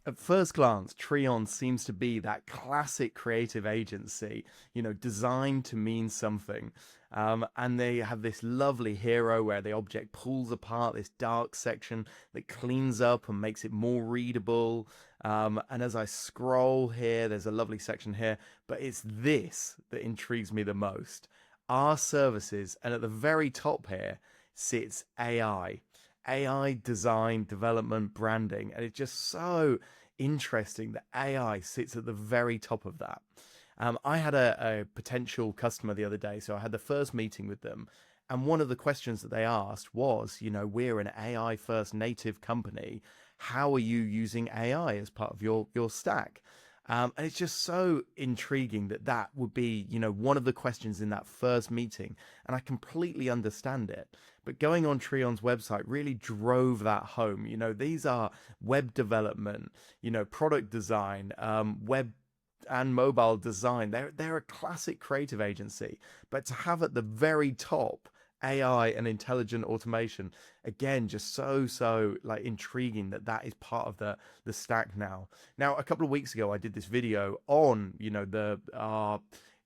At first glance, Trionn seems to be that classic creative agency, designed to mean something. And they have this lovely hero where the object pulls apart this dark section that cleans up and makes it more readable. And as I scroll here, there's a lovely section here, but it's this that intrigues me the most. Our services, and at the very top here sits AI. AI design, development, branding, and it's just so interesting that AI sits at the very top of that. I had a potential customer the other day, so I had the first meeting with them, and one of the questions that they asked was, we're an AI first native company. How are you using AI as part of your stack? And it's just so intriguing that that would be, one of the questions in that first meeting. And I completely understand it. But going on Trionn's website really drove that home. These are web development, product design, web and mobile design. They're a classic creative agency, but to have at the very top AI and intelligent automation, again, just so like intriguing that that is part of the stack now. Now, a couple of weeks ago, I did this video on the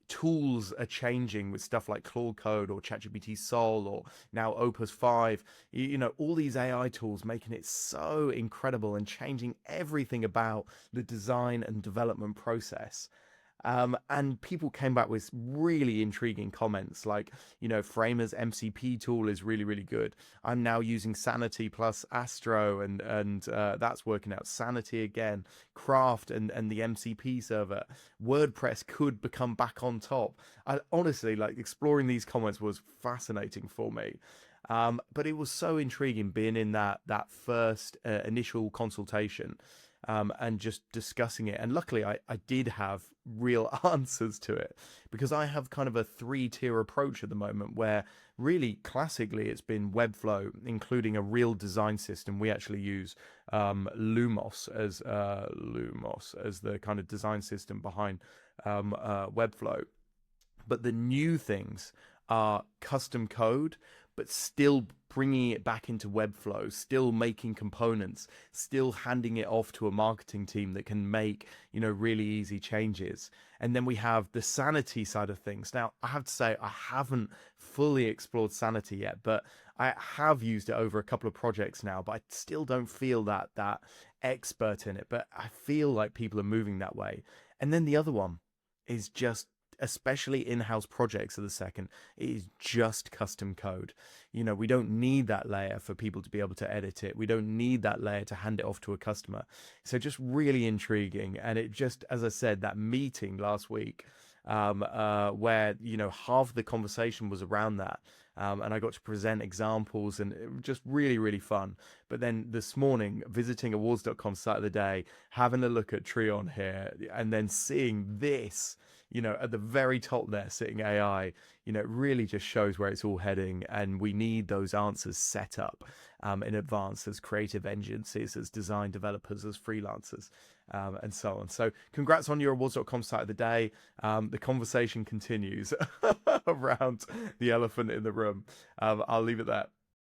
tools are changing with stuff like Claude Code or ChatGPT Sol or now Opus 5. All these AI tools making it so incredible and changing everything about the design and development process. And people came back with really intriguing comments like, Framer's MCP tool is really, really good. I'm now using Sanity plus Astro, and that's working out. Sanity again, Craft, and the MCP server. WordPress could become back on top. I honestly, like, exploring these comments was fascinating for me. But it was so intriguing being in that first initial consultation, and just discussing it. And luckily, I did have real answers to it because I have kind of a three-tier approach at the moment where really classically it's been Webflow, including a real design system. We actually use Lumos as the kind of design system behind Webflow. But the new things are custom code, but still bringing it back into Webflow, still making components, still handing it off to a marketing team that can make, really easy changes. And then we have the Sanity side of things. Now, I have to say, I haven't fully explored Sanity yet, but I have used it over a couple of projects now, but I still don't feel that expert in it. But I feel like people are moving that way. And then the other one is just, especially in-house projects, are the second. It is just custom code. We don't need that layer for people to be able to edit it. We don't need that layer to hand it off to a customer. So just really intriguing. And it just, as I said, that meeting last week, where half the conversation was around that, and I got to present examples, and it was just really, really fun. But then this morning, visiting awards.com site of the day, having a look at Trionn here, and then seeing this, at the very top there, sitting AI, it really just shows where it's all heading. And we need those answers set up in advance as creative agencies, as design developers, as freelancers, and so on. So congrats on your awards.com site of the day. The conversation continues around the elephant in the room. I'll leave it there.